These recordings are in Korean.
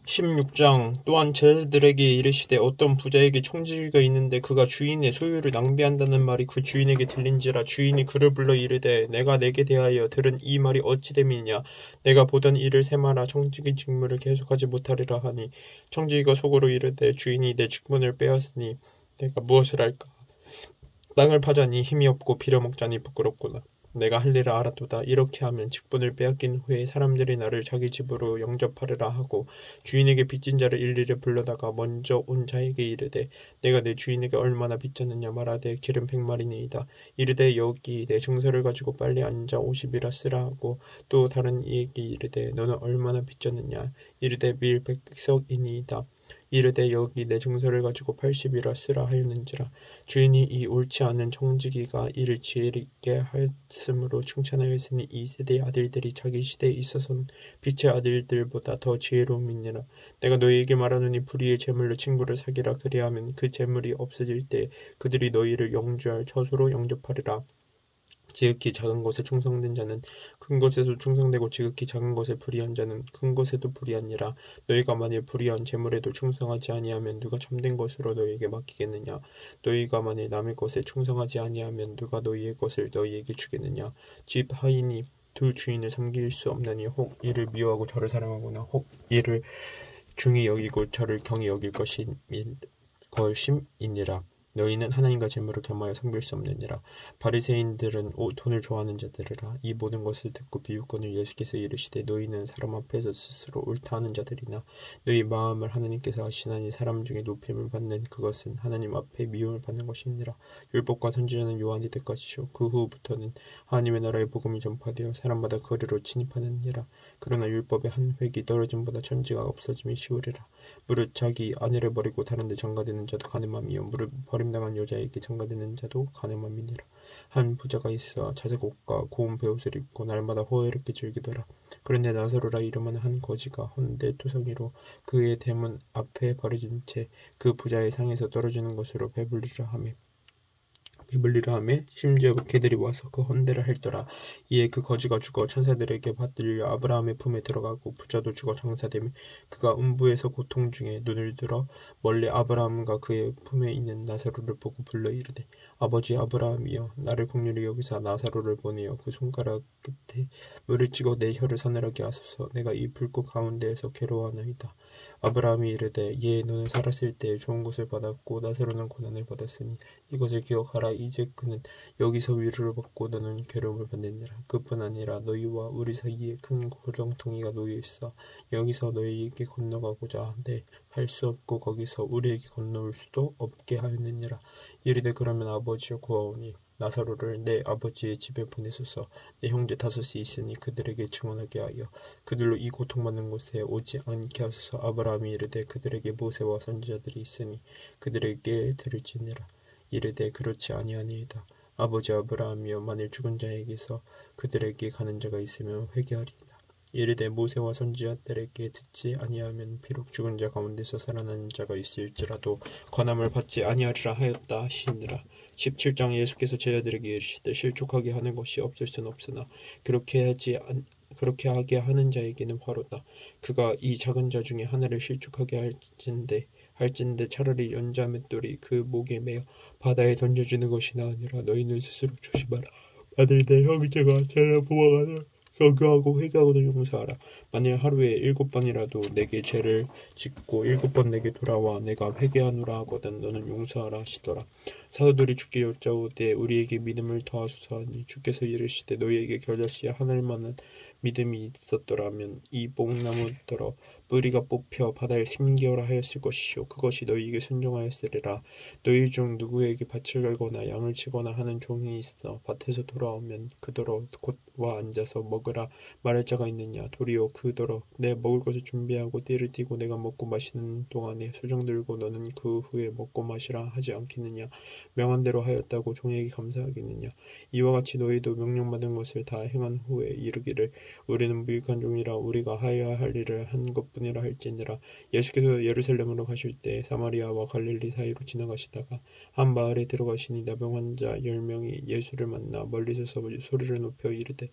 16장 또한 제자들에게 이르시되 어떤 부자에게 청지기가 있는데 그가 주인의 소유를 낭비한다는 말이 그 주인에게 들린지라. 주인이 그를 불러 이르되 내가 내게 대하여 들은 이 말이 어찌 됨이냐. 내가 보던 일을 세마라. 청지기 직무를 계속하지 못하리라 하니 청지기가 속으로 이르되 주인이 내 직분을 빼앗으니 내가 무엇을 할까. 땅을 파자니 힘이 없고 빌어먹자니 부끄럽구나. 내가 할 일을 알아도다. 이렇게 하면 직분을 빼앗긴 후에 사람들이 나를 자기 집으로 영접하리라 하고 주인에게 빚진 자를 일일이 불러다가 먼저 온 자에게 이르되 내가 내 주인에게 얼마나 빚졌느냐 말하되 기름 100마리니이다. 이르되 여기 내 증서를 가지고 빨리 앉아 50이라 쓰라 하고 또 다른 이에게 이르되 너는 얼마나 빚졌느냐. 이르되 밀 100석이니이다. 이르되 여기 내 증서를 가지고 80이라 쓰라 하였는지라. 주인이 이 옳지 않은 청지기가 이를 지혜있게 하였으므로 칭찬하였으니 이 세대의 아들들이 자기 시대에 있어서는 빛의 아들들보다 더 지혜로움이니라. 내가 너희에게 말하노니 불의의 재물로 친구를 사귀라. 그리하면 그 재물이 없어질 때 그들이 너희를 영주할 처소로 영접하리라. 지극히 작은 것에 충성된 자는 큰 것에도 충성되고 지극히 작은 것에 불의한 자는 큰 것에도 불의하니라. 너희가 만일 불의한 재물에도 충성하지 아니하면 누가 참된 것으로 너희에게 맡기겠느냐. 너희가 만일 남의 것에 충성하지 아니하면 누가 너희의 것을 너희에게 주겠느냐. 집 하인이 두 주인을 섬길 수 없나니 혹 이를 미워하고 저를 사랑하거나 혹 이를 중히 여기고 저를 경히 여길 것임이니라. 너희는 하나님과 재물을 겸하여 섬길 수 없느니라. 바리새인들은 돈을 좋아하는 자들이라. 이 모든 것을 듣고 비웃거늘 예수께서 이르시되 너희는 사람 앞에서 스스로 옳다 하는 자들이나 너희 마음을 하나님께서 아시나니 사람 중에 높임을 받는 그것은 하나님 앞에 미움을 받는 것이니라. 율법과 선지자는 요한이 때까지요. 그 후부터는 하나님의 나라의 복음이 전파되어 사람마다 거리로 진입하느니라. 그러나 율법의 한 획이 떨어짐보다 천지가 없어짐이 쉬우리라. 무릇 자기 아내를 버리고 다른 데 장가드는 자도 가늠함이요 무릇 버림당한 여자에게 장가드는 자도 가늠함이니라. 한 부자가 있어 자색 옷과 고운 베옷을 입고 날마다 호의롭게 즐기더라. 그런데 나사로라 이름하는 한 거지가 헌데 투성이로 그의 대문 앞에 버려진 채 그 부자의 상에서 떨어지는 것으로 배불리라 하며 심지어 개들이 와서 그 헌대를 핥더라. 이에 그 거지가 죽어 천사들에게 받들려 아브라함의 품에 들어가고 부자도 죽어 장사되며 그가 음부에서 고통 중에 눈을 들어 멀리 아브라함과 그의 품에 있는 나사로를 보고 불러 이르되 아버지 아브라함이여 나를 긍휼히 여기사 나사로를 보내어 그 손가락 끝에 물을 찍어 내 혀를 서늘하게 하소서. 내가 이 불꽃 가운데에서 괴로워하나이다. 아브라함이 이르되 예 너는 살았을 때에 좋은 것을 받았고 나사로는 고난을 받았으니 이것을 기억하라. 이제 그는 여기서 위로를 받고 너는 괴로움을 받느니라. 그뿐 아니라 너희와 우리 사이에 큰 고정통이가 놓여있어 여기서 너희에게 건너가고자 하되 할 수 없고 거기서 우리에게 건너올 수도 없게 하였느니라. 이르되 그러면 아버지여 구하오니 나사로를 내 아버지의 집에 보내소서. 내 형제 5이 있으니 그들에게 증언하게 하여 그들로 이 고통받는 곳에 오지 않게 하소서. 아브라함이 이르되 그들에게 모세와 선지자들이 있으니 그들에게 들을지니라. 이르되 그렇지 아니하니이다. 아버지 아브라함이여 만일 죽은 자에게서 그들에게 가는 자가 있으면 회개하리이다. 이르되 모세와 선지자들에게 듣지 아니하면 비록 죽은 자 가운데서 살아나는 자가 있을지라도 권함을 받지 아니하리라 하였다 하시니라. 17장 예수께서 제자들에게 이르시되 실족하게 하는 것이 없을 수는 없으나 그렇게 하게 하는 자에게는 화로다. 그가 이 작은 자 중에 하나를 실족하게 할진대 차라리 연자 맷돌이 그 목에 매어 바다에 던져지는 것이 나으니라. 너희는 스스로 조심하라. 만일 내 형제가 죄를 범하거든 경고하고 회개하고는 용서하라. 만일 하루에 7번이라도 내게 죄를 짓고 7번 내게 돌아와 내가 회개하노라 하거든 너는 용서하라 하시더라. 사도들이 주께 여짜오되 우리에게 믿음을 더하소서 하니 주께서 이르시되 너희에게 겨자씨에 하늘만한 믿음이 있었더라면 이 뽕나무더러 뿌리가 뽑혀 바다에 심기어라 하였을 것이요 그것이 너희에게 순종하였으리라. 너희 중 누구에게 밭을 갈거나 양을 치거나 하는 종이 있어 밭에서 돌아오면 그더러 곧 와 앉아서 먹으라 말할 자가 있느냐. 도리어 그더러 내 먹을 것을 준비하고 띠를 띠고 내가 먹고 마시는 동안에 수정 들고 너는 그 후에 먹고 마시라 하지 않겠느냐. 명한 대로 하였다고 종에게 감사하겠느냐. 이와 같이 너희도 명령받은 것을 다 행한 후에 이르기를 우리는 무익한 종이라 우리가 하여야 할 일을 한 것뿐이라 할지니라. 예수께서 예루살렘으로 가실 때 사마리아와 갈릴리 사이로 지나가시다가 한 마을에 들어가시니 나병 환자 10명이 예수를 만나 멀리 서서 소리를 높여 이르되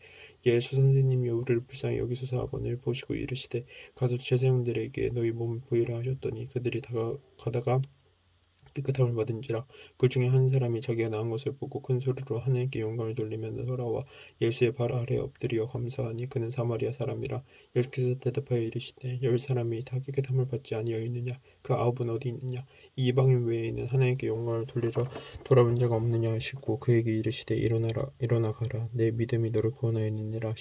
예수 선생님이여 우리를 불쌍히 여기소서 하거늘 보시고 이르시되 가서 제사장들에게 너희 몸을 보이라 하셨더니 그들이 가다가 깨끗함을 받은지라. 그 중에 한 사람이 자기가 나은 것을 보고 큰 소리로 하나님께 영광을 돌리며 돌아와 예수의 발 아래 엎드려 감사하니 그는 사마리아 사람이라. 예수께서 대답하여 이르시되 10사람이 다 깨끗함을 받지 아니하였느냐? 그 9은 어디 있느냐? 이 이방인 외에는 하나님께 영광을 돌리러 돌아온 자가 없느냐 하시고 그에게 이르시되 일어나 가라 내 믿음이 너를 구원하였느니라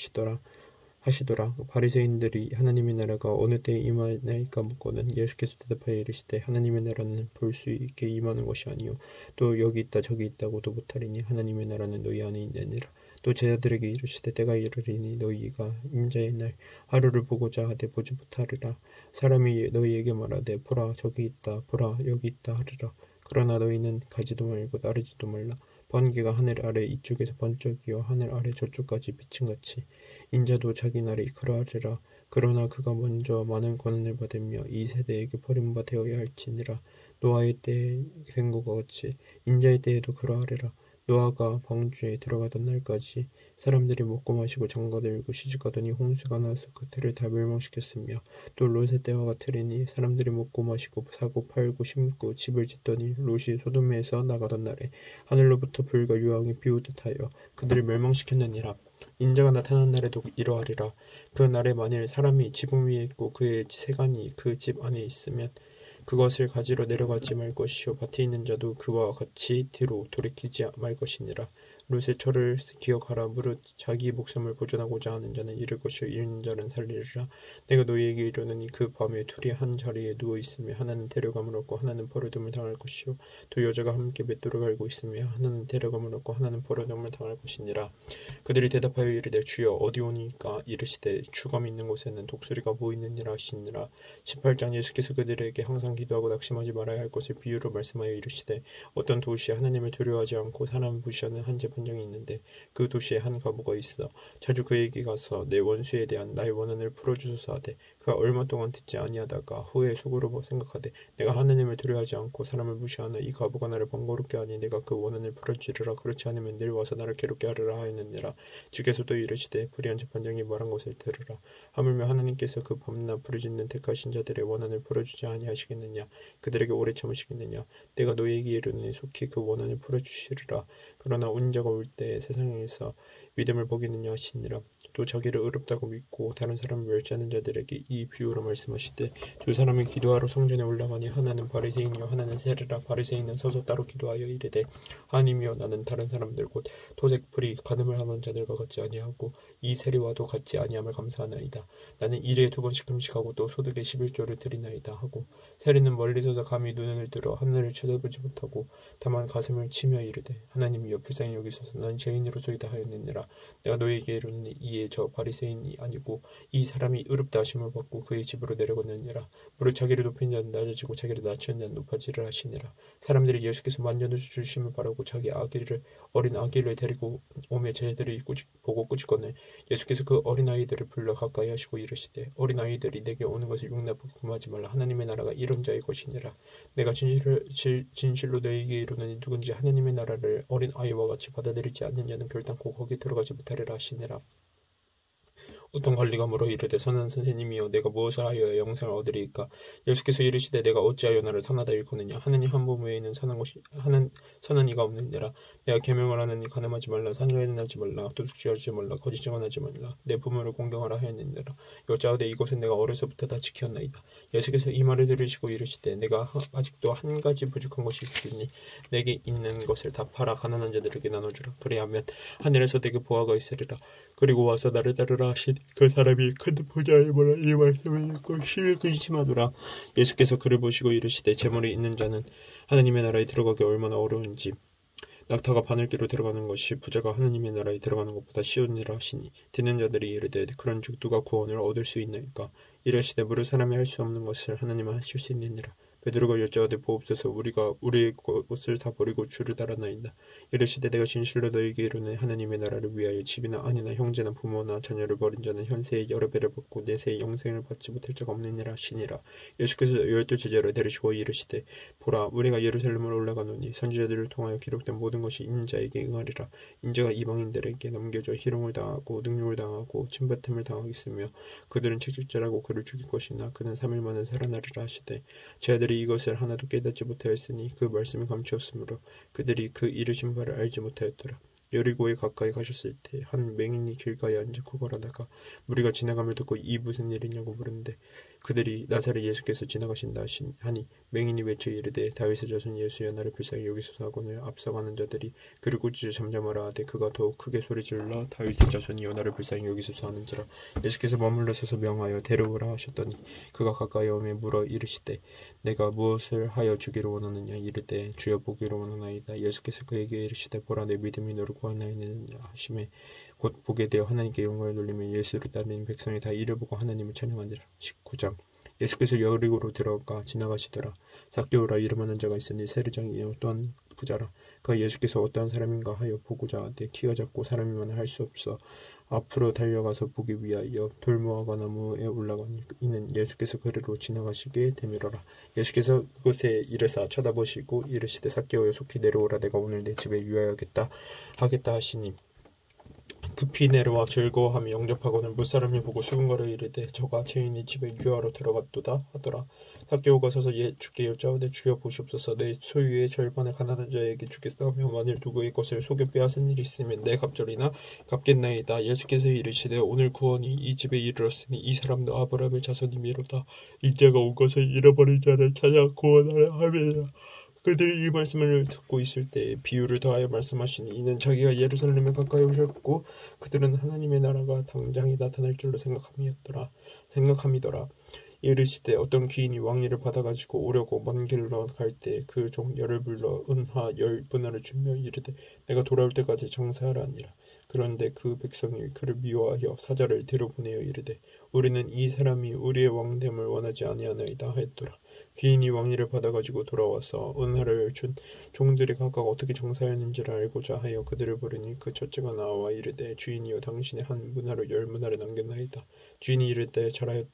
하시더라. 바리새인들이 하나님의 나라가 어느 때에 임하나이까 묻거든 예수께서 대답하여 이르시되 하나님의 나라는 볼 수 있게 임하는 것이 아니요 또 여기 있다 저기 있다고도 못하리니 하나님의 나라는 너희 안에 있느니라. 또 제자들에게 이르시되 때가 이르리니 너희가 인자의 날 하루를 보고자 하되 보지 못하리라. 사람이 너희에게 말하되 보라 저기 있다 보라 여기 있다 하리라. 그러나 너희는 가지도 말고 따르지도 말라. 번개가 하늘 아래 이쪽에서 번쩍이어 하늘 아래 저쪽까지 비침같이 인자도 자기 날에 그러하리라. 그러나 그가 먼저 많은 고난을 받으며 이 세대에게 버림바 되어야 할지니라. 노아의 때에 된 것과 같이 인자의 때에도 그러하리라. 노아가 방주에 들어가던 날까지 사람들이 먹고 마시고 장가들고 시집가더니 홍수가 나서 그 ter을 다 멸망시켰으며 또 롯의 때와 같으리니 사람들이 먹고 마시고 사고 팔고 심고 집을 짓더니 롯이 소돔에서 나가던 날에 하늘로부터 불과 유황이 비오듯 하여 그들을 멸망시켰느니라. 인자가 나타난 날에도 이러하리라. 그 날에 만일 사람이 지붕 위에 있고 그의 세간이 그 집 안에 있으면 그것을 가지러 내려가지 말 것이요 밭에 있는 자도 그와 같이 뒤로 돌이키지 말 것이니라. 롯의 철을 기억하라. 무릇 자기 목숨을 보존하고자 하는 자는 잃을 것이요 잃는 자는 살리리라. 내가 너희에게 이르노니 그 밤에 둘이 한 자리에 누워 있으며 하나는 데려감을 얻고 하나는 버려둠을 당할 것이요 또 여자가 함께 맷돌을 갈고 있으며 하나는 데려감을 얻고 하나는 버려둠을 당할 것이니라. 그들이 대답하여 이르되 주여 어디 오니까? 이르시되 주검이 있는 곳에는 독수리가 보이느니라 하시니라. 18장. 예수께서 그들에게 항상 기도하고 낙심하지 말아야 할 것을 비유로 말씀하여 이르시되 어떤 도시에 하나님을 두려워하지 않고 사람을 무시하는 한 재판장이 있는데 그 도시에 한 과부가 있어 자주 그에게 가서 내 원수에 대한 나의 원한을 풀어주소서 하되 그가 얼마 동안 듣지 아니하다가 후에 속으로 생각하되 내가 하나님을 두려워하지 않고 사람을 무시하나 이 과부가 나를 번거롭게 하니 내가 그 원한을 풀어주리라. 그렇지 않으면 내일 와서 나를 괴롭게 하리라 하였느니라. 주께서도 이르시되 불의한 재판장이 말한 것을 들으라. 하물며 하나님께서 그 밤낮 부르짖는 택하신 자들의 원한을 풀어주지 아니하시겠느냐? 그들에게 오래 참으시겠느냐? 내가 너희에게 이르노니 속히 그 원한을 풀어주시리라. 그러나 온 자가 올 때에 세상에서 믿음을 보이느냐 하시니라. 또 자기를 의롭다고 믿고 다른 사람을 멸시하는 자들에게 이 비유로 말씀하시되 두 사람이 기도하러 성전에 올라가니 하나는 바리새인이요 하나는 세리라. 바리새인은 서서 따로 기도하여 이르되 하나님이여 나는 다른 사람들 곧 토색 풀이 간음을 하는 자들과 같지 아니하고 이 세리와도 같지 아니함을 감사하나이다. 나는 일에 2번씩 금식하고 또 소득의 11조를 드리나이다 하고 세리는 멀리 서서 감히 눈을 들어 하늘을 쳐다보지 못하고 다만 가슴을 치며 이르되 하나님이여 불쌍히 여기소서 난 죄인으로소이다 하였느니라. 내가 너희에게 이르노니 이에 저 바리새인이 아니고 이 사람이 의롭다 하심을 받고 그의 집으로 내려갔느니라. 무릇 자기를 높인 자는 낮아지고 자기를 낮춘 자는 높아지리라 하시니라. 사람들이 예수께서 만져도 주심을 바라고 자기 어린 아기를 데리고 오며 제자들이 보고 꾸짖거늘 예수께서 그 어린 아이들을 불러 가까이 하시고 이르시되 어린 아이들이 내게 오는 것을 용납하고 금하지 말라. 하나님의 나라가 이런 자의 것이니라. 내가 진실로 너희에게 이르노니 누군지 하나님의 나라를 어린 아이와 같이 받아들이지 않는 자는 결단코 거기 들어가지 못하리라 하시니라. 어떤 관리가 물어 이르되 선한 선생님이여 내가 무엇을 하여야 영생을 얻으리이까? 예수께서 이르시되 내가 어찌하여 나를 선하다 일컫느냐? 하느님 한 분 외에는 선한 이가 없느니라. 내가 계명을 하느니 간음하지 말라, 살인하지 말라, 도둑질하지 말라, 거짓 증언하지 말라, 내 부모를 공경하라 하였느니라. 여짜오되 이것은 내가 어려서부터 다 지켰나이다. 예수께서 이 말을 들으시고 이르시되 내가 아직도 한 가지 부족한 것이 있으니 내게 있는 것을 다 팔아 가난한 자들에게 나눠주라. 그리하면 하늘에서 내게 보화가 있으리라. 그리고 와서 나를 따르라 하시니 그 사람이 큰 부자의 뭐라 이 말씀을 듣고 심히 근심하더라. 예수께서 그를 보시고 이르시되 재물이 있는 자는 하나님의 나라에 들어가기 얼마나 어려운지 낙타가 바늘기로 들어가는 것이 부자가 하나님의 나라에 들어가는 것보다 쉬우니라 하시니 듣는 자들이 이르되 그런즉 누가 구원을 얻을 수 있나이까? 이르시되 무릇 사람이 할 수 없는 것을 하나님은 하실 수 있느니라. 베드로가 여짜오되 보옵소서 우리가 우리의 것을 다 버리고 주를 따랐나이다. 이르시되 내가 진실로 너희에게 이르노니 하나님의 나라를 위하여 집이나 아내나 형제나 부모나 자녀를 버린 자는 현세에 여러 배를 받고 내세에 영생을 받지 못할 자가 없느니라 하시니라. 예수께서 열두 제자를 데리시고 이르시되 보라 우리가 예루살렘으로 올라가노니 선지자들을 통하여 기록된 모든 것이 인자에게 응하리라. 인자가 이방인들에게 넘겨져 희롱을 당하고 능욕을 당하고 침뱉음을 당하겠으며 그들은 채찍질하고 그를 죽일 것이나 그는 3일 만에 살아나리라 하시되 제 아들이 이것을 하나도 깨닫지 못하였으니 그 말씀이 감추었으므로 그들이 그 이르신 바를 알지 못하였더라. 여리고에 가까이 가셨을 때 한 맹인이 길가에 앉아 구걸하다가 무리가 지나감을 듣고 이 무슨 일이냐고 물은데 그들이 나사렛 예수께서 지나가신다 하니 맹인이 외쳐 이르되 다윗의 자손 예수여 나를 불쌍히 여기소서 하고는 앞서가는 자들이 그를 꾸짖어 잠잠하라 하되 그가 더욱 크게 소리질러 다윗의 자손이여 나를 불쌍히 여기소서 하는지라. 예수께서 머물러 서서 명하여 데려오라 하셨더니 그가 가까이 오매 물어 이르시되 내가 무엇을 하여 주기를 원하느냐 이르되 주여 보기를 원하나이다. 예수께서 그에게 이르시되 보라 내 믿음이 너를 구하나이느냐 하시매 곧 보게 되어 하나님께 영광을 돌리며 예수를 따르는 백성이 다 이를 보고 하나님을 찬양하니라. 19장 예수께서 여리고로 들어가 지나가시더라. 삭개오라 이름하는 자가 있으니 세리장이요 또한 부자라. 그가 예수께서 어떠한 사람인가 하여 보고자 하되 키가 작고 사람이 많아 할 수 없어 앞으로 달려가서 보기 위하여 돌무화과 나무에 올라가니 이는 예수께서 그리로 지나가시게 되밀어라. 예수께서 그곳에 이르사 쳐다보시고 이르시되 삭개오여 속히 내려오라 내가 오늘 내 집에 유하여겠다 하겠다 하시니 급히 내려와 즐거워하며 영접하고는 무사람이 보고 수군거려 이르되 저가 죄인의 집에 유하러 들어갔도다 하더라. 삭개오가 서서 주께 여짜오되 주여 보시옵소서 내 소유의 절반을 가난한 자에게 주겠사오며 만일 누구의 것을 속여 빼앗은 일이 있으면 내 갑절이나 갚겠나이다. 예수께서 이르시되 오늘 구원이 이 집에 이르렀으니 이 사람도 아브라함의 자손이미로다. 인자가 온 것을 잃어버린 자를 찾아 구원하려 함이라. 그들이 이 말씀을 듣고 있을 때 비유를 더하여 말씀하시니 이는 자기가 예루살렘에 가까이 오셨고 그들은 하나님의 나라가 당장이 나타날 줄로 생각함이더라. 이르시되 어떤 귀인이 왕위를 받아가지고 오려고 먼 길로 갈 때 그 종 열을 불러 은하 10분할을 주며 이르되 내가 돌아올 때까지 장사하라 하니라. 그런데 그 백성이 그를 미워하여 사자를 데려보내어 이르되 우리는 이 사람이 우리의 왕됨을 원하지 아니하나이다 하였더라. 귀인이 왕위를 받아가지고 돌아와서 은하를 준 종들이 각각 어떻게 장사하였는지를 알고자 하여 그들을 부르니 그 첫째가 나와 이르되 주인이여 당신의 한 문화로 10문화를 남겼나이다. 주인이 이르되 잘하였다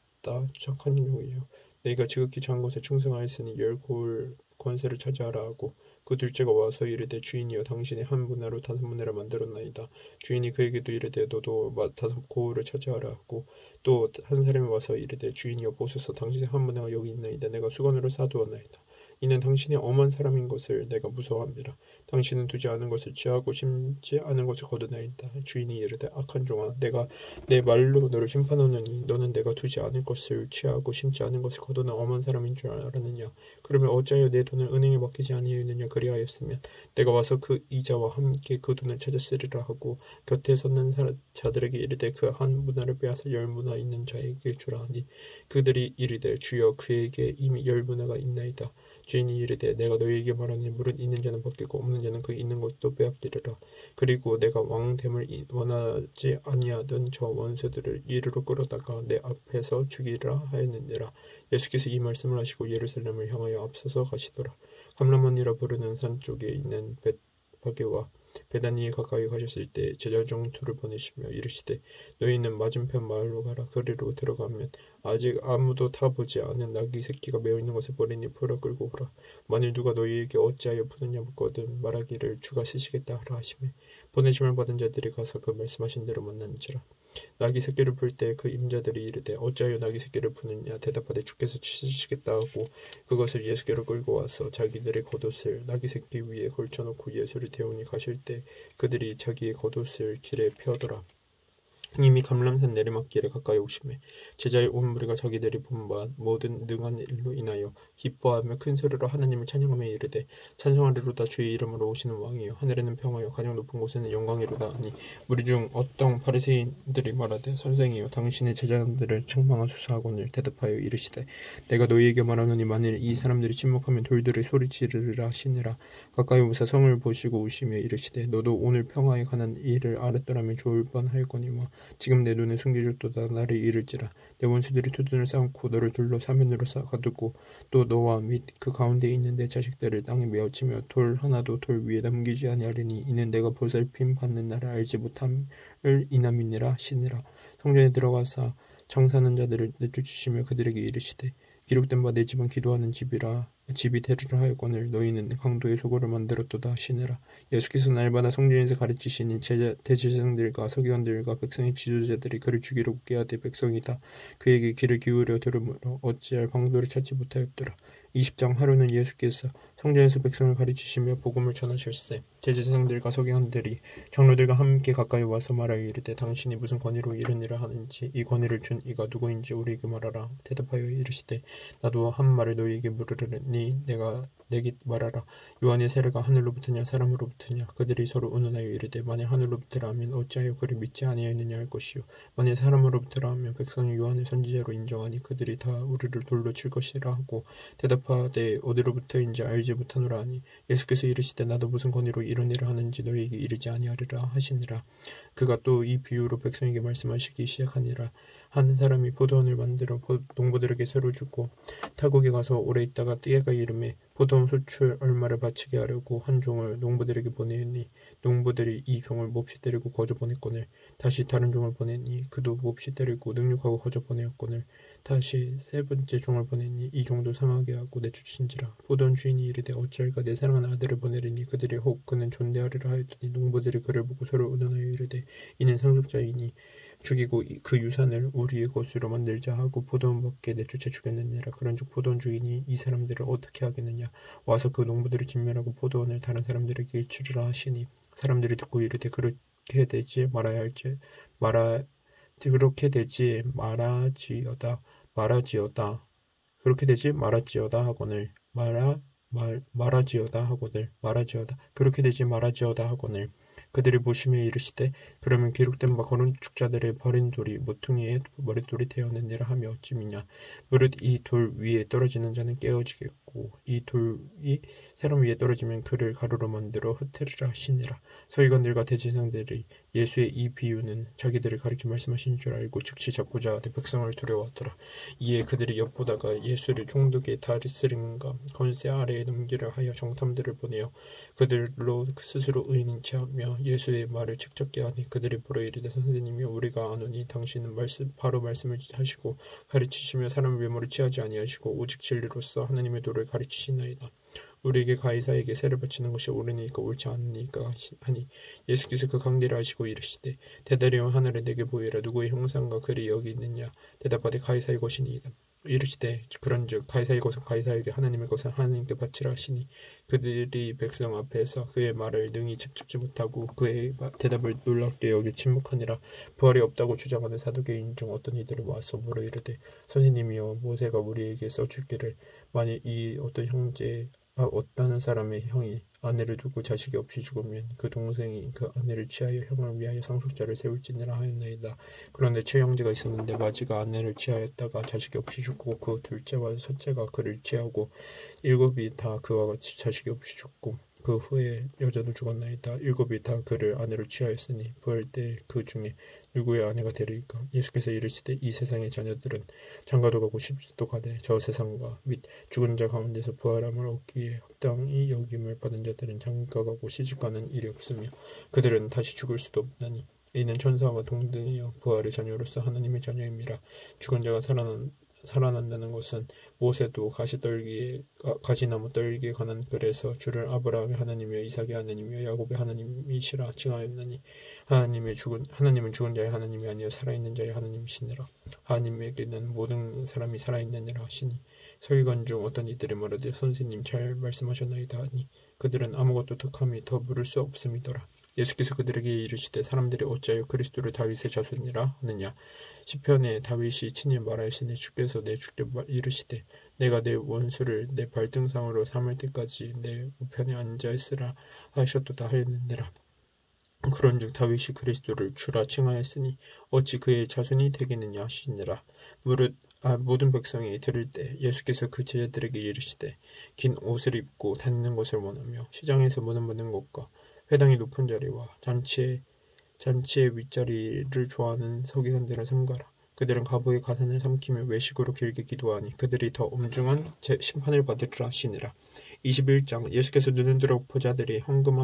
착한 종이여 내가 지극히 작은 것에 충성하였으니 10고을 권세를 차지하라 하고 그 둘째가 와서 이르되 주인이여 당신의 한 문화로 5문화를 만들었나이다. 주인이 그에게도 이르되 너도 5고을을 차지하라 하고 또 한 사람이 와서 이르되 주인이여 보소서 당신의 한 문화가 여기 있나이다. 내가 수건으로 싸두었나이다. 이는 당신이 엄한 사람인 것을 내가 무서워합니다. 당신은 두지 않은 것을 취하고 심지 않은 것을 거두나이다. 주인이 이르되 악한 종아 내가 내 말로 너를 심판하노니 너는 내가 두지 않을 것을 취하고 심지 않은 것을 거두는 엄한 사람인 줄 알았느냐. 그러면 어찌하여 내 돈을 은행에 맡기지 아니하였느냐. 그리하였으면 내가 와서 그 이자와 함께 그 돈을 찾았으리라 하고 곁에 섰는 자들에게 이르되 그 한 문화를 빼앗아 10문화 있는 자에게 주라 하니 그들이 이르되 주여 그에게 이미 10문화가 있나이다. 주인이 이르되 내가 너희에게 말하니 물은 있는 자는 받겠고 없는 자는 그 있는 것도 빼앗기리라. 그리고 내가 왕됨을 원하지 아니하던 저 원수들을 이리로 끌어다가 내 앞에서 죽이라 하였느니라. 예수께서 이 말씀을 하시고 예루살렘을 향하여 앞서서 가시더라. 감람원이라 부르는 산 쪽에 있는 벳파게와 베다니에 가까이 가셨을 때 제자 중 둘을 보내시며 이르시되 너희는 맞은편 마을로 가라. 그리로 들어가면 아직 아무도 타보지 않은 나귀 새끼가 메어 있는 것을 보리니 풀어 끌고 오라. 만일 누가 너희에게 어찌하여 푸느냐 묻거든 말하기를 주가 쓰시겠다 하라 하시매 보내심을 받은 자들이 가서 그 말씀하신 대로 만난지라. 나귀 새끼를 풀 때 그 임자들이 이르되 어찌하여 나귀 새끼를 푸느냐 대답하되 주께서 치시겠다 하고 그것을 예수께로 끌고 와서 자기들의 겉옷을 나귀 새끼 위에 걸쳐놓고 예수를 태우니 가실 때 그들이 자기의 겉옷을 길에 펴더라. 이미 감람산 내리막길에 가까이 오시매 제자의 온 무리가 자기들이 본 바 모든 능한 일로 인하여 기뻐하며 큰 소리로 하나님을 찬양하며 이르되 찬송하리로다 주의 이름으로 오시는 왕이여 하늘에는 평화여 가장 높은 곳에는 영광이로다 하니 무리 중 어떤 바리새인들이 말하되 선생이여 당신의 제자들을 책망하소서 하거늘 대답하여 이르시되 내가 너희에게 말하노니 만일 이 사람들이 침묵하면 돌들을 소리지르라 하시니라. 가까이 오사 성을 보시고 우시며 이르시되 너도 오늘 평화에 관한 일을 알았더라면 좋을 뻔하였거니와 지금 내 눈에 숨겨졌도다. 나를 잃을지라. 내 원수들이 투둔을 쌓고 너를 둘러 사면으로 가두고 또 너와 및 그 가운데 있는 내 자식들을 땅에 메어치며 돌 하나도 돌 위에 남기지 아니하리니 이는 내가 보살핌 받는 나를 알지 못함을 인함이니라 하시니라. 성전에 들어가사 장사하는 자들을 내쫓으시며 그들에게 이르시되 기록된 바 내 집은 기도하는 집이라 집이 되리라 하였거늘 너희는 강도의 소굴을 만들었도다 하시니라. 예수께서 날마다 성전에서 가르치시니 대제사장들과 서기관들과 백성의 지도자들이 그를 죽이려 꾀하되 백성이다 그에게 귀를 기울여 들으므로 어찌할 방도를 찾지 못하였더라. 20장 하루는 예수께서 성전에서 백성을 가르치시며 복음을 전하실세 제사장들과 서기관들이 장로들과 함께 가까이 와서 말하여 이르되 당신이 무슨 권위로 이런 일을 하는지 이 권위를 준 이가 누구인지 우리에게 말하라. 대답하여 이르시되 나도 한 말을 너희에게 물으려니 내게 말하라. 요한의 세례가 하늘로부터냐 사람으로부터냐. 그들이 서로 의논하여 이르되 만일 하늘로부터라 하면 어찌하여 그를 믿지 아니하였느냐 할 것이요 만일 사람으로부터라 하면 백성이 요한을 선지자로 인정하니 그들이 다 우리를 돌로 칠 것이라 하고 대답하되 어디로부터인지 알지 못하노라 하니 예수께서 이르시되 나도 무슨 권위로 이런 일을 하는지 너희에게 이르지 아니하리라 하시니라. 그가 또 이 비유로 백성에게 말씀하시기 시작하니라. 한 사람이 포도원을 만들어 농부들에게 새로 주고 타국에 가서 오래 있다가 때가 이르매 포도원 소출 얼마를 바치게 하려고 한 종을 농부들에게 보내니 농부들이 이 종을 몹시 때리고 거저 보냈거늘 다시 다른 종을 보내니 그도 몹시 때리고 능욕하고 거저 보내었거늘 다시 세 번째 종을 보내니 이 종도 상하게 하고 내쫓은지라. 포도원 주인이 이르되 어찌할까 내 사랑하는 아들을 보내리니 그들이 혹 그는 존대하리라 하였더니 농부들이 그를 보고 서로 의논하여 이르되 이는 상속자이니 죽이고 그 유산을 우리의 것으로 만들자 하고 포도원 밖에 내쫓아 죽였느니라. 그런즉 포도원 주인이 이 사람들을 어떻게 하겠느냐 와서 그 농부들을 진멸하고 포도원을 다른 사람들에게 주리라 하시니 사람들이 듣고 이르되 그렇게 되지 말하지어다 그렇게 되지 말았지어다 하거늘 그렇게 되지 말아지어다 하거늘 그들이 보시며 이르시되 그러면 기록된 바 거론축자들의 버린 돌이 모퉁이의 머릿돌이 되었느니라 하며 어찌미냐. 무릇 이 돌 위에 떨어지는 자는 깨어지겠고 이 돌이 사람 위에 떨어지면 그를 가루로 만들어 흩으리라 하시니라. 서기관들과 대제사장들이 예수의 이 비유는 자기들을 가리켜 말씀하신 줄 알고 즉시 잡고자 하되 백성을 두려워하더라. 이에 그들이 엿보다가 예수를 총독의 다리스림과 권세 아래에 넘기려 하여 정탐들을 보내어 그들로 스스로 의인인 체하며 예수의 말을 책잡게 하니 그들이 보러 이르되 선생님이여 우리가 아노니 당신은 바로 말씀을 하시고 가르치시며 사람 외모를 취하지 아니하시고 오직 진리로서 하나님의 도를 가르치시나이다. 우리에게 가이사에게 세를 바치는 것이 옳으니까 옳지 않으니까 하니 예수께서 그 관계를 아시고 이르시되 대다리와 하늘을 내게 보이라. 누구의 형상과 글이 여기 있느냐. 대답하되 가이사의 것이니이다. 이르시되 그런즉 가이사의 것은 가이사에게 하나님의 것은 하나님께 바치라 하시니 그들이 백성 앞에서 그의 말을 능히 cep지 못하고 그의 대답을 놀랍게 여겨 침묵하니라. 부활이 없다고 주장하는 사두개인 중 어떤 이들을 모아서 물어 이르되 선생님이여 모세가 우리에게 써주기를 만일 이 어떤 사람의 형이 아내를 두고 자식이 없이 죽으면 그 동생이 그 아내를 취하여 형을 위하여 상속자를 세울지니라 하였나이다. 그런데 최형제가 있었는데 마지가 아내를 취하였다가 자식이 없이 죽고 그 둘째와 셋째가 그를 취하고 일곱이 다 그와 같이 자식이 없이 죽고 그 후에 여자도 죽었나이다. 일곱이 다 그를 아내로 취하였으니 부활 때 그 중에 누구의 아내가 되리까. 예수께서 이르시되 이 세상의 자녀들은 장가도 가고 십시도 가되 저 세상과 및 죽은 자 가운데서 부활함을 얻기에 합당히 여김을 받은 자들은 장가가고 시집가는 일이 없으며 그들은 다시 죽을 수도 없나니 이는 천사와 동등이여 부활의 자녀로서 하나님의 자녀임이라. 죽은 자가 살아난다는 것은 모세도 가시나무 떨기에 관한 글에서 주를 아브라함의 하나님이여 이삭의 하나님이여 야곱의 하나님이시라 칭하였나니 하나님은 죽은 자의 하나님이 아니여 살아있는 자의 하나님이시니라. 하나님에게는 모든 사람이 살아있느니라 하시니 서기관 중 어떤 이들이 말하되 선생님 잘 말씀하셨나이다 하니 그들은 아무것도 득함이 더 물을 수 없음이더라. 예수께서 그들에게 이르시되 사람들이 어찌하여 그리스도를 다윗의 자손이라 하느냐. 시편에 다윗이 친히 말하시니 주께서 내 주께 이르시되 내가 내 원수를 내 발등상으로 삼을 때까지 내 우편에 앉아 있으라 하셨도다 하였느니라. 그런즉 다윗이 그리스도를 주라 칭하였으니 어찌 그의 자손이 되겠느냐 하시니라. 무릇 모든 백성이 들을 때 예수께서 그 제자들에게 이르시되 긴 옷을 입고 다니는 것을 원하며 시장에서 문을 받는 것과 회당이 높은 자리와 잔치에 잔치의 윗자리를 좋아하는 서기관들을 삼가라. 그들은 과부의 가산을 삼키며 외식으로 길게 기도하니 그들이 더 엄중한 심판을 받으리라 하시니라. 21장. 예수께서 눈을 들어 보자들이 헌금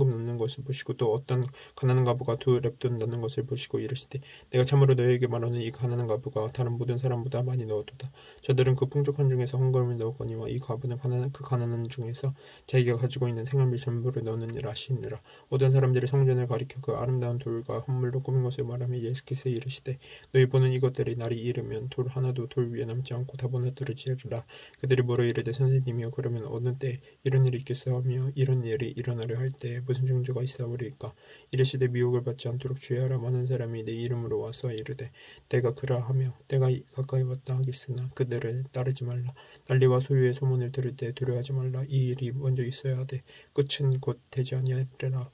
놓는 것을 보시고 또 어떤 가난한 과부가 2렙돈 넣는 것을 보시고 이르시되 내가 참으로 너희에게 말하노니 이 가난한 과부가 다른 모든 사람보다 많이 넣었도다. 저들은 그 풍족한 중에서 헌금을 넣었거니와 이 과부는 그 가난한 중에서 자기가 가지고 있는 생활비 전부를 넣느니라 하시니라. 모든 사람들이 성전을 가리켜 그 아름다운 돌과 헌물로 꾸민 것을 말하며 예수께서 이르시되 너희 보는 이것들이 날이 이르면 돌 하나도 돌 위에 남지 않고 다 무너뜨려지리라. 그들이 물어 이르되 선생님이여 그러면 어느 때 이런 일이 있겠사오며 이런 일이 일어나려 할 때 무슨 징조가 있사오리까. 이르시되 미혹을 받지 않도록 주의하라. 많은 사람이 내 이름으로 와서 이르되 내가 그라 하며 때가 가까이 왔다 하겠으나 그들을 따르지 말라. 난리와 소유의 소문을 들을 때 두려워하지 말라. 이 일이 먼저 있어야 하되 끝은 곧 되지 아니하리라.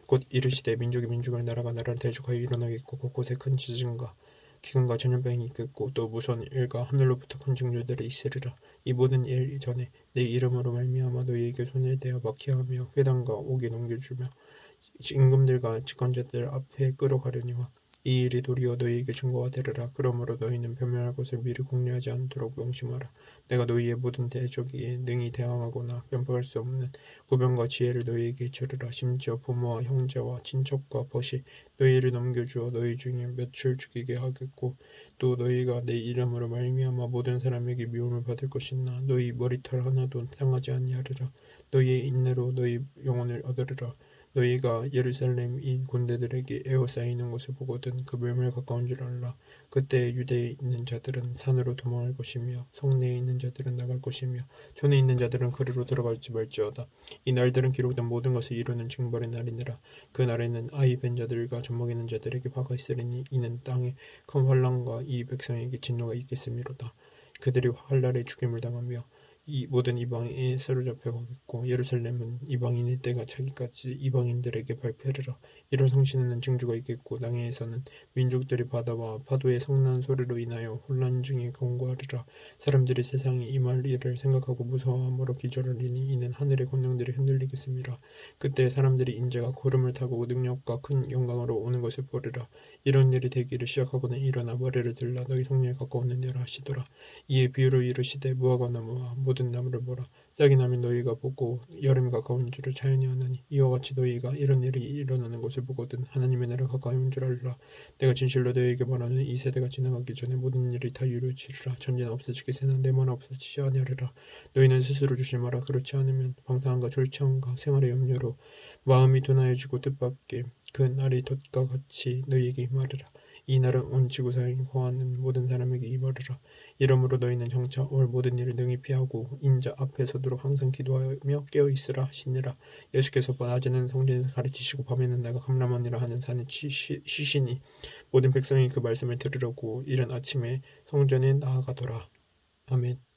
곧 이르시되 민족이 민족을 나라가 나라를 대적하여 일어나겠고 곳곳에 큰 지진과 기근과 전염병이 있겠고 또 무서운 일과 하늘로부터 큰 징조들이 있으리라. 이 모든 일 전에 내 이름으로 말미암아 너희에게 손을 대어 박해하며 회당과 옥에 넘겨주며 임금들과 집권자들 앞에 끌어가려니와 이 일이 도리어 너희에게 증거가 되리라. 그러므로 너희는 변명할 것을 미리 공유하지 않도록 명심하라. 내가 너희의 모든 대적에 능히 대항하거나 변법할 수 없는 고병과 지혜를 너희에게 주리라. 심지어 부모와 형제와 친척과 벗이 너희를 넘겨주어 너희 중에 몇을 죽이게 하겠고 또 너희가 내 이름으로 말미암아 모든 사람에게 미움을 받을 것이나 너희 머리털 하나도 상하지 아니하리라. 너희의 인내로 너희 영혼을 얻으리라. 너희가 예루살렘 이 군대들에게 에워싸이는 것을 보거든 그 멸망에 가까운 줄 알라. 그때 유대에 있는 자들은 산으로 도망할 것이며 성내에 있는 자들은 나갈 것이며 촌에 있는 자들은 그리로 들어갈지 말지어다. 이 날들은 기록된 모든 것을 이루는 징벌의 날이니라. 그 날에는 아이 벤 자들과 젖먹이는 자들에게 화가 있으리니 이는 땅에 큰 환난과 이 백성에게 진노가 있겠음이로다. 그들이 환난에 죽임을 당하며 이 모든 이방에 사로잡혀 가겠고 예루살렘은 이방인일 때가 차기까지 이방인들에게 발표하리라. 이런 성신에는 징조가 있겠고 땅에서는 민족들이 바다와 파도의 성난 소리로 인하여 혼란 중에 경고하리라. 사람들이 세상에 임할 일을 생각하고 무서워함으로 기절하리니 이는 하늘의 권능들이 흔들리겠음이라. 그때 사람들이 인자가 구름을 타고 능력과 큰 영광으로 오는 것을 보리라. 이런 일이 되기를 시작하고는 일어나 머리를 들라 너희 성령에 가까웠느니라 하시더라. 이에 비유로 이르시되 무화과 나무와 모든 나무를 보라. 싹이 나면 너희가 보고 여름이 가까운 줄을 자연히 아나니 이와 같이 너희가 이런 일이 일어나는 것을 보거든 하나님의 나라가 가까이 온 줄 알라. 내가 진실로 너희에게 말하는 이 세대가 지나가기 전에 모든 일이 다 이루어지리라. 천지는 없어지겠으나 내 말은 없어지지 아니하리라. 너희는 스스로 조심하라. 그렇지 않으면 방탕함과 절창과 생활의 염려로 마음이 둔하여지고 뜻밖의 그 날이 덫과 같이 너희에게 임하리라. 이 날은 온 지구상에 거하는 모든 사람에게 임하리라. 이러므로 너희는 장차 올 모든 일을 능히 피하고 인자 앞에 서도록 항상 기도하며 깨어있으라 하시니라. 예수께서 낮에는 성전에서 가르치시고 밤에는 내가 감람원이라 하는 산에 쉬시니 모든 백성이 그 말씀을 들으려고 이른 아침에 성전에 나아가더라. 아멘.